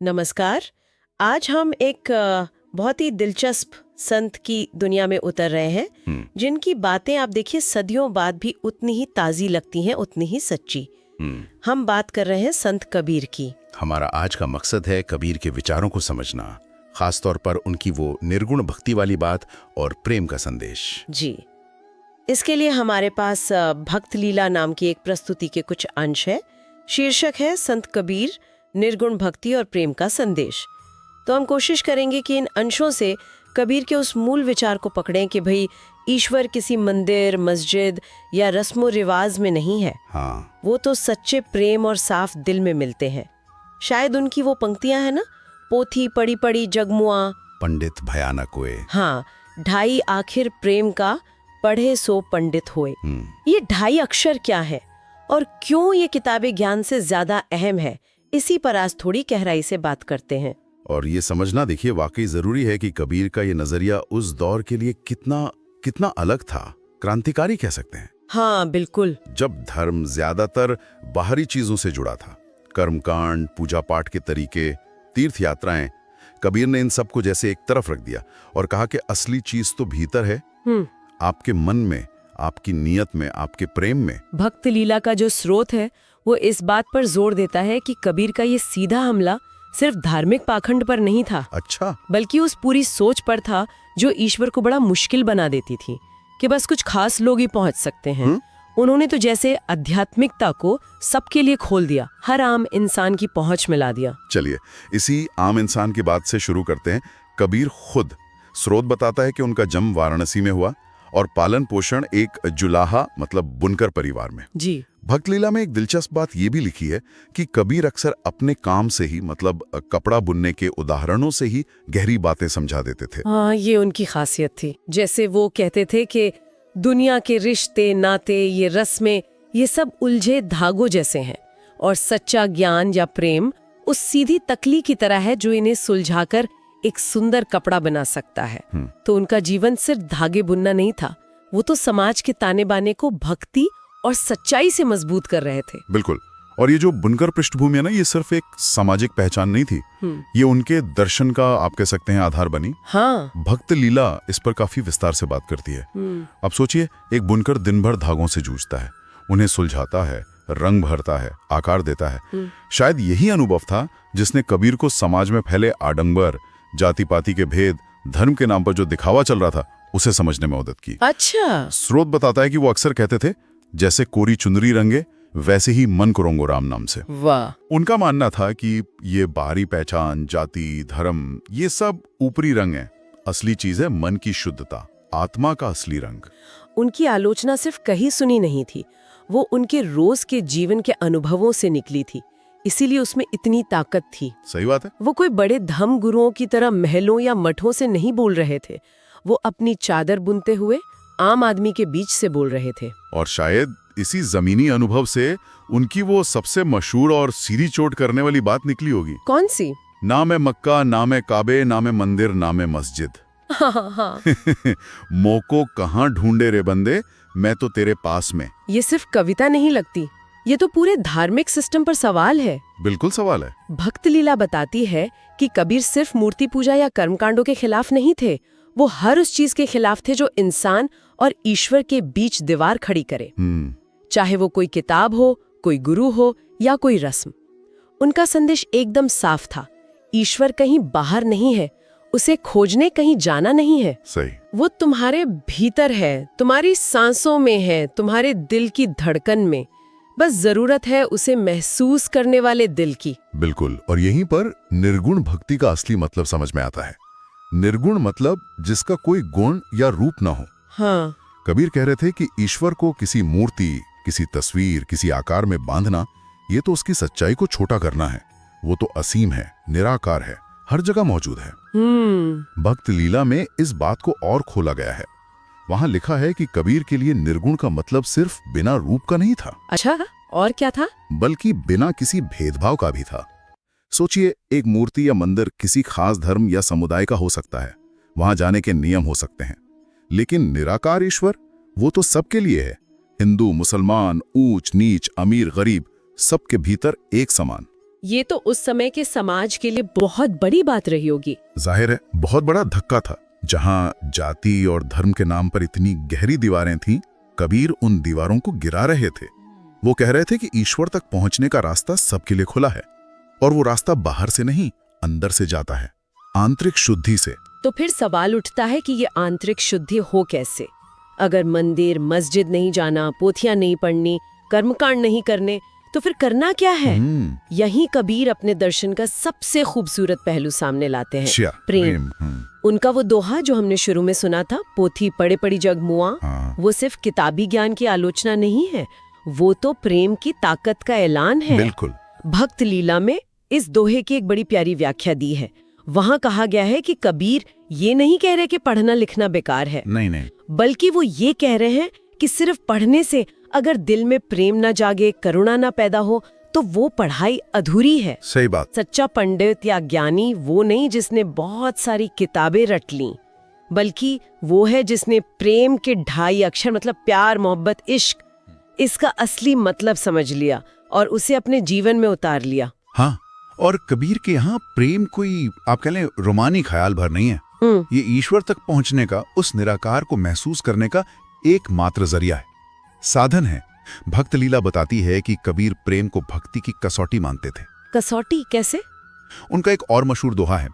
नमस्कार। आज हम एक बहुत ही दिलचस्प संत की दुनिया में उतर रहे हैं जिनकी बातें आप देखिए सदियों बाद भी उतनी ही ताज़ी लगती हैं, उतनी ही सच्ची। हम बात कर रहे हैं संत कबीर की। हमारा आज का मकसद है कबीर के विचारों को समझना, खासतौर पर उनकी वो निर्गुण भक्ति वाली बात और प्रेम का संदेश। जी, इसके लिए हमारे पास भक्त लीला नाम की एक प्रस्तुति के कुछ अंश है। शीर्षक है संत कबीर, निर्गुण भक्ति और प्रेम का संदेश। तो हम कोशिश करेंगे कि इन अंशों से कबीर के उस मूल विचार को पकड़ें कि भाई ईश्वर किसी मंदिर, मस्जिद या रस्मो रिवाज में नहीं है। हाँ, वो तो सच्चे प्रेम और साफ दिल में मिलते हैं। शायद उनकी वो पंक्तियां हैं ना, पोथी पड़ी पड़ी जगमुआ, पंडित भयानक हुए। हाँ, ढाई आखिर प्रेम का, पढ़े सो पंडित होए। ये ढाई अक्षर क्या है और क्यों ये किताबें ज्ञान से ज्यादा अहम है, इसी पर आज थोड़ी गहराई से बात करते हैं। और ये समझना देखिए वाकई जरूरी है कि कबीर का ये नजरिया उस दौर के लिए कितना कितना अलग था, क्रांतिकारी कह सकते हैं। हाँ बिल्कुल। जब धर्म ज्यादातर बाहरी चीजों से जुड़ा था, कर्मकांड, पूजा पाठ के तरीके, तीर्थ यात्राएं, कबीर ने इन सबको जैसे एक तरफ रख दिया और कहा कि असली चीज तो भीतर है, आपके मन में, आपकी नीयत में, आपके प्रेम में। भक्त लीला का जो स्रोत है वो इस बात पर जोर देता है कि कबीर का ये सीधा हमला सिर्फ धार्मिक पाखंड पर नहीं था, अच्छा, बल्कि उस पूरी सोच पर था जो ईश्वर को बड़ा मुश्किल बना देती थी कि बस कुछ खास लोग ही पहुंच सकते हैं। उन्होंने तो जैसे आध्यात्मिकता को सबके लिए खोल दिया, हर आम इंसान की पहुंच में ला दिया। चलिए इसी आम इंसान की बात से शुरू करते हैं। कबीर खुद स्रोत बताता है कि उनका जन्म वाराणसी में हुआ और पालन पोषण एक जुलाहा मतलब बुनकर परिवार में। जी, भक्त लीला में एक दिलचस्प बात ये भी लिखी है कि कबीर अक्सर अपने काम से ही मतलब कपड़ा बुनने के उदाहरणों से ही गहरी बातें समझा देते थे। हाँ, ये उनकी खासियत थी। जैसे वो कहते थे कि दुनिया के रिश्ते नाते, ये रस्में, ये सब उलझे धागों जैसे हैं और सच्चा ज्ञान या प्रेम उस सीधी तकली की तरह है जो इन्हें सुलझाकर एक सुंदर कपड़ा बना सकता है। तो उनका जीवन सिर्फ धागे बुनना नहीं था, वो तो समाज के ताने बाने को भक्ति और सच्चाई से मजबूत कर रहे थे। बिल्कुल। और ये जो बुनकर पृष्ठभूमि है ना, ये सिर्फ एक सामाजिक पहचान नहीं थी, ये उनके दर्शन का आप कह सकते हैं आधार बनी। हाँ, भक्त लीला इस पर काफी विस्तार से बात करती है। अब सोचिए, एक बुनकर दिन भर धागों से जूझता है, उन्हें सुलझाता है, रंग भरता है, आकार देता है। शायद यही अनुभव था जिसने कबीर को समाज में फैले आडंबर, जाति पाति के भेद, धर्म के नाम पर जो दिखावा चल रहा था उसे समझने में मदद की। अच्छा। स्रोत बताता है कि वो अक्सर कहते थे, जैसे कोरी चुनरी रंगे वैसे ही मन को रंगो राम नाम से। वाह। उनका मानना था कि ये बाहरी पहचान, जाति, धर्म, ये सब ऊपरी रंग है, असली चीज है मन की शुद्धता, आत्मा का असली रंग। उनकी आलोचना सिर्फ कहीं सुनी नहीं थी, वो उनके रोज के जीवन के अनुभवों से निकली थी, इसीलिए उसमें इतनी ताकत थी। सही बात है। वो कोई बड़े धर्म गुरुओं की तरह महलों या मठों से नहीं बोल रहे थे, वो अपनी चादर बुनते हुए आम आदमी के बीच से बोल रहे थे। और शायद इसी जमीनी अनुभव से उनकी वो सबसे मशहूर और सीधी चोट करने वाली बात निकली होगी। कौन सी? ना मैं मक्का, ना मैं काबे, ना मैं मंदिर, ना मैं मस्जिद। हाँ। मोको कहाँ ढूंढे रे बंदे, मैं तो तेरे पास में। ये सिर्फ कविता नहीं लगती, ये तो पूरे धार्मिक सिस्टम पर सवाल है। बिल्कुल सवाल है। भक्त लीला बताती है कि कबीर सिर्फ मूर्ति पूजा या कर्मकांडों के खिलाफ नहीं थे, वो हर उस चीज के खिलाफ थे जो इंसान और ईश्वर के बीच दीवार खड़ी करे। चाहे वो कोई किताब हो, कोई गुरु हो या कोई रस्म। उनका संदेश एकदम साफ था, ईश्वर कहीं बाहर नहीं है, उसे खोजने कहीं जाना नहीं है। सही। वो तुम्हारे भीतर है, तुम्हारी सांसों में है, तुम्हारे दिल की धड़कन में, बस जरूरत है उसे महसूस करने वाले दिल की। बिल्कुल। और यहीं पर निर्गुण भक्ति का असली मतलब समझ में आता है। निर्गुण मतलब जिसका कोई गुण या रूप ना हो। हाँ। कबीर कह रहे थे कि ईश्वर को किसी मूर्ति, किसी तस्वीर, किसी आकार में बांधना, ये तो उसकी सच्चाई को छोटा करना है। वो तो असीम है, निराकार है, हर जगह मौजूद है। भक्त लीला में इस बात को और खोला गया है। वहां लिखा है कि कबीर के लिए निर्गुण का मतलब सिर्फ बिना रूप का नहीं था। अच्छा, और क्या था? बल्कि बिना किसी भेदभाव का भी था। सोचिए, एक मूर्ति या मंदिर किसी खास धर्म या समुदाय का हो सकता है, वहां जाने के नियम हो सकते हैं, लेकिन निराकार ईश्वर वो तो सबके लिए है। हिंदू, मुसलमान, ऊंच नीच, अमीर गरीब, सबके भीतर एक समान। ये तो उस समय के समाज के लिए बहुत बड़ी बात रही होगी। जाहिर है बहुत बड़ा धक्का था। जहां जाति और धर्म के नाम पर इतनी गहरी दीवारें थीं, कबीर उन दीवारों को गिरा रहे थे। वो कह रहे थे कि ईश्वर तक पहुंचने का रास्ता सबके लिए खुला है, और वो रास्ता बाहर से नहीं, अंदर से जाता है, आंतरिक शुद्धि से। तो फिर सवाल उठता है कि ये आंतरिक शुद्धि हो कैसे? अगर मंदिर मस्जिद नहीं जाना, पोथियां नहीं पढ़नी, कर्मकांड नहीं करने, तो फिर करना क्या है? यहीं कबीर अपने दर्शन का सबसे खूबसूरत पहलू सामने लाते हैं, प्रेम। उनका वो दोहा जो हमने शुरू में सुना था, पोथी पढ़े पढ़ी जग मुआ, वो सिर्फ किताबी ज्ञान की आलोचना नहीं है, वो तो प्रेम की ताकत का ऐलान है। बिल्कुल। भक्त लीला में इस दोहे की एक बड़ी प्यारी व्याख्या दी है। वहाँ कहा गया है कि कबीर ये नहीं कह रहे कि पढ़ना लिखना बेकार है, नहीं, बल्कि वो ये कह रहे हैं कि सिर्फ पढ़ने से अगर दिल में प्रेम न जागे, करुणा न पैदा हो, तो वो पढ़ाई अधूरी है। सही बात। सच्चा पंडित या ज्ञानी वो नहीं जिसने बहुत सारी किताबें रट लीं, बल्कि वो है जिसने प्रेम के 2.5 अक्षर मतलब प्यार, मोहब्बत, इश्क, इसका असली मतलब समझ लिया और उसे अपने जीवन में उतार लिया। हाँ, और कबीर के यहाँ प्रेम कोई आप कह लें रोमानी ख्याल भर नहीं है। ये ईश्वर तक पहुंचने का, उस निराकार को महसूस करने का एकमात्र जरिया है, साधन है। भक्त लीला बताती है कि कबीर प्रेम को भक्ति की कसौटी मानते थे। कसौटी कैसे? उनका एक और मशहूर दोहा है,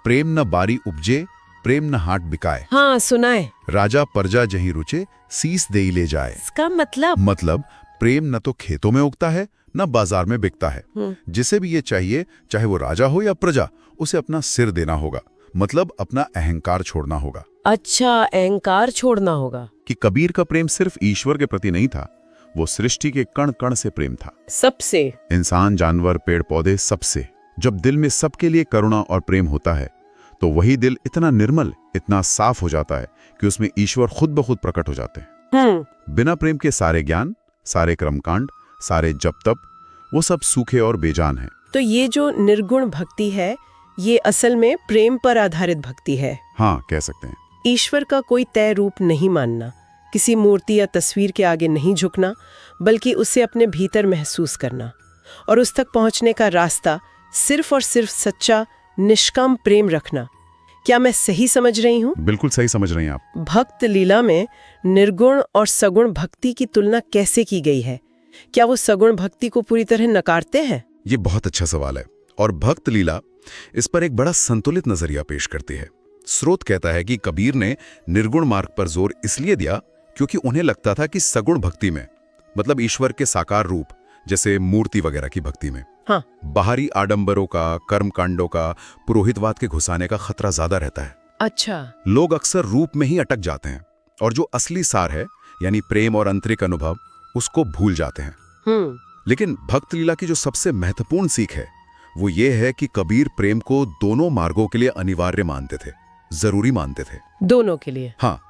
प्रेम न बारी उपजे, प्रेम न हाट बिकाए। हाँ, सुना है। राजा प्रजा जहीं रुचे, सीस देई ले जाए। इसका मतलब प्रेम न तो खेतों में उगता है, न बाजार में बिकता है। जिसे भी ये चाहिए, चाहे वो राजा हो या प्रजा, उसे अपना सिर देना होगा, मतलब अपना अहंकार छोड़ना होगा। अच्छा, अहंकार छोड़ना होगा। कि कबीर का प्रेम सिर्फ ईश्वर के प्रति नहीं था, वो सृष्टि के कण कण से प्रेम था, सबसे। इंसान, जानवर, पेड़ पौधे, सबसे। जब दिल में सबके लिए करुणा और प्रेम होता है, तो वही दिल इतना निर्मल, इतना साफ हो जाता है कि उसमें ईश्वर खुद ब खुद प्रकट हो जाते हैं। बिना प्रेम के सारे ज्ञान, सारे कर्मकांड, सारे जप तप, वो सब सूखे और बेजान हैं। तो ये जो निर्गुण भक्ति है, ये असल में प्रेम पर आधारित भक्ति है। हाँ, कह सकते हैं। ईश्वर का कोई तय रूप नहीं मानना, किसी मूर्ति या तस्वीर के आगे नहीं झुकना, बल्कि उसे अपने भीतर महसूस करना, और उस तक पहुंचने का रास्ता सिर्फ और सिर्फ सच्चा निष्काम प्रेम रखना। क्या मैं सही समझ रही हूँ? बिल्कुल सही समझ रही हैं आप। भक्त लीला में निर्गुण और सगुण भक्ति की तुलना कैसे की गई है? क्या वो सगुण भक्ति को पूरी तरह नकारते हैं? ये बहुत अच्छा सवाल है, और भक्त लीला इस पर एक बड़ा संतुलित नजरिया पेश करती है। स्रोत कहता है कि कबीर ने निर्गुण मार्ग पर जोर इसलिए दिया क्योंकि उन्हें लगता था कि सगुण भक्ति में, मतलब ईश्वर के साकार रूप जैसे मूर्ति वगैरह की भक्ति में, हाँ, बाहरी आडंबरों का, कर्मकांडों का, पुरोहितवाद के घुसाने का खतरा ज्यादा रहता है। अच्छा। लोग अक्सर रूप में ही अटक जाते हैं और जो असली सार है, यानी प्रेम और आंतरिक अनुभव, उसको भूल जाते हैं। लेकिन भक्त लीला की जो सबसे महत्वपूर्ण सीख है, वो ये है कि कबीर प्रेम को दोनों मार्गों के लिए अनिवार्य मानते थे, जरूरी मानते थे, दोनों के लिए। हाँ,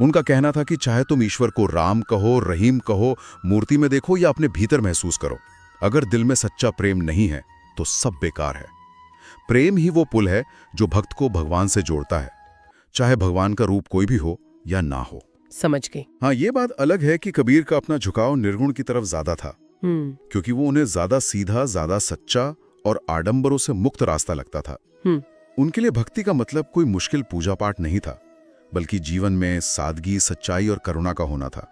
उनका कहना था कि चाहे तुम ईश्वर को राम कहो, रहीम कहो, मूर्ति में देखो या अपने भीतर महसूस करो, अगर दिल में सच्चा प्रेम नहीं है तो सब बेकार है। प्रेम ही वो पुल है जो भक्त को भगवान से जोड़ता है, चाहे भगवान का रूप कोई भी हो या ना हो। समझ गई। हाँ, ये बात अलग है कि कबीर का अपना झुकाव निर्गुण की तरफ ज्यादा था, क्योंकि वो उन्हें ज्यादा सीधा, ज्यादा सच्चा और आडंबरों से मुक्त रास्ता लगता था। उनके लिए भक्ति का मतलब कोई मुश्किल पूजा पाठ नहीं था, बल्कि जीवन में सादगी, सच्चाई और करुणा का होना था।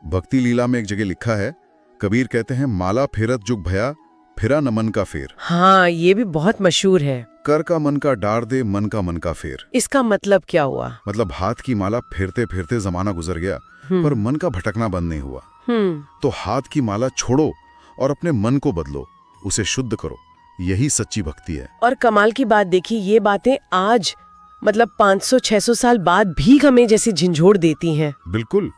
भक्ति लीला में एक जगह लिखा है, कबीर कहते हैं, माला फेरत जुग भया, फिरा न मन का फेर। हाँ, ये भी बहुत मशहूर है। कर का मन का डार दे, मन का मन का फेर। इसका मतलब क्या हुआ? मतलब हाथ की माला फेरते फेरते जमाना गुजर गया, पर मन का भटकना बंद नहीं हुआ। तो हाथ की माला छोड़ो और अपने मन को बदलो, उसे शुद्ध करो, यही सच्ची भक्ति है। और कमाल की बात देखिए, ये बातें आज मतलब 500-600 साल बाद भी हमें जैसे झंझोड़ देती हैं। बिल्कुल।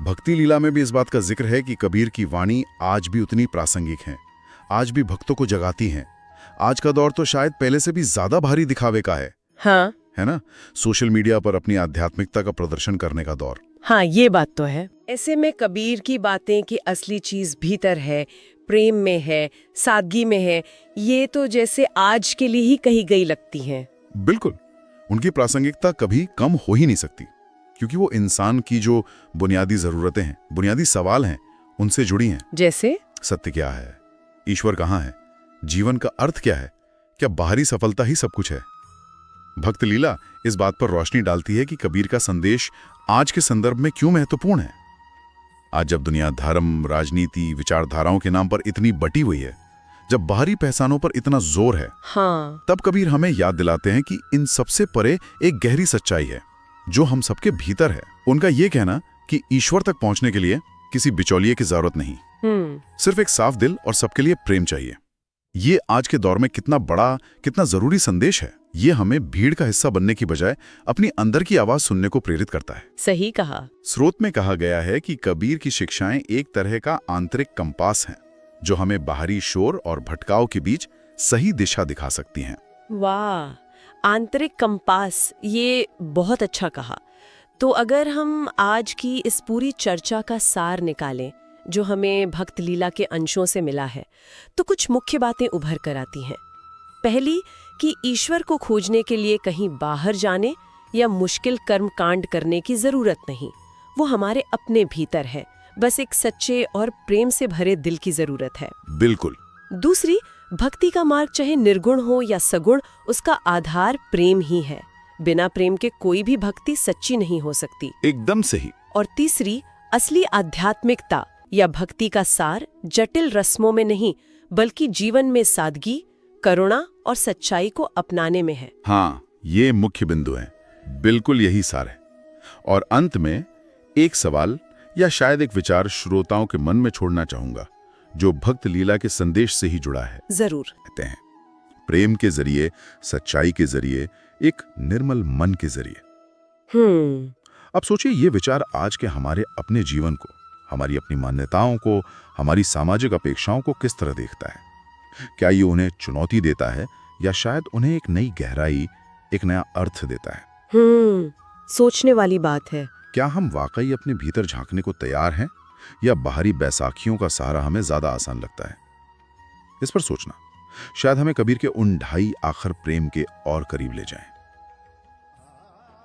भक्ति लीला में भी इस बात का जिक्र है कि कबीर की वाणी आज भी उतनी प्रासंगिक है, आज भी भक्तों को जगाती हैं। आज का दौर तो शायद पहले से भी ज्यादा भारी दिखावे का है। हाँ, है ना? सोशल मीडिया पर अपनी आध्यात्मिकता का प्रदर्शन करने का दौर। हाँ, ये बात तो है। ऐसे में कबीर की बातें कि असली चीज भीतर है, प्रेम में है, सादगी में है, ये तो जैसे आज के लिए ही कही गई लगती हैं। बिल्कुल, उनकी प्रासंगिकता कभी कम हो ही नहीं सकती, क्योंकि वो इंसान की जो बुनियादी जरूरतें हैं, बुनियादी सवाल हैं, उनसे जुड़ी हैं। जैसे? सत्य क्या है? ईश्वर कहाँ है? जीवन का अर्थ क्या है? क्या बाहरी सफलता ही सब कुछ है? भक्त लीला इस बात पर रोशनी डालती है कि कबीर का संदेश आज के संदर्भ में क्यों महत्वपूर्ण है। आज जब दुनिया धर्म, राजनीति, विचारधाराओं के नाम पर इतनी बटी हुई है, जब बाहरी पहचानों पर इतना जोर है, हाँ, तब कबीर हमें याद दिलाते हैं कि इन सबसे परे एक गहरी सच्चाई है जो हम सबके भीतर है। उनका ये कहना कि ईश्वर तक पहुंचने के लिए किसी बिचौलिए की जरूरत नहीं, सिर्फ एक साफ दिल और सबके लिए प्रेम चाहिए। ये आज के दौर में कितना बड़ा, कितना जरूरी संदेश है। ये हमें भीड़ का हिस्सा बनने की बजाय अपनी अंदर की आवाज सुनने को प्रेरित करता है। सही कहा। स्रोत में कहा गया है कि कबीर की शिक्षाएं एक तरह का आंतरिक कंपास हैं, जो हमें बाहरी शोर और भटकाव के बीच सही दिशा दिखा सकती हैं। वाह, आंतरिक कंपास, ये बहुत अच्छा कहा। तो अगर हम आज की इस पूरी चर्चा का सार निकालें जो हमें भक्त लीला के अंशों से मिला है, तो कुछ मुख्य बातें उभर कर आती हैं। पहली, कि ईश्वर को खोजने के लिए कहीं बाहर जाने या मुश्किल कर्म कांड करने की जरूरत नहीं, वो हमारे अपने भीतर है। बस एक सच्चे और प्रेम से भरे दिल की जरूरत है। बिल्कुल। दूसरी, भक्ति का मार्ग चाहे निर्गुण हो या सगुण, उसका आधार प्रेम ही है। बिना प्रेम के कोई भी भक्ति सच्ची नहीं हो सकती। एकदम सही। और तीसरी, असली आध्यात्मिकता या भक्ति का सार जटिल रस्मों में नहीं, बल्कि जीवन में सादगी, करुणा और सच्चाई को अपनाने में है। हाँ, ये मुख्य बिंदु है। बिल्कुल यही सार है। और अंत में एक सवाल या शायद एक विचार श्रोताओं के मन में छोड़ना चाहूंगा, जो भक्त लीला के संदेश से ही जुड़ा है। जरूर। कहते हैं, प्रेम के जरिए, सच्चाई के जरिए, एक निर्मल मन के जरिए। अब सोचिए, ये विचार आज के हमारे अपने जीवन को, हमारी अपनी मान्यताओं को, हमारी सामाजिक अपेक्षाओं को किस तरह देखता है? क्या ये उन्हें चुनौती देता है या शायद उन्हें एक नई गहराई, एक नया अर्थ देता है? सोचने वाली बात है। क्या हम वाकई अपने भीतर झांकने को तैयार हैं या बाहरी बैसाखियों का सहारा हमें ज्यादा आसान लगता है? इस पर सोचना शायद हमें कबीर के उन ढाई आखर प्रेम के और करीब ले जाए।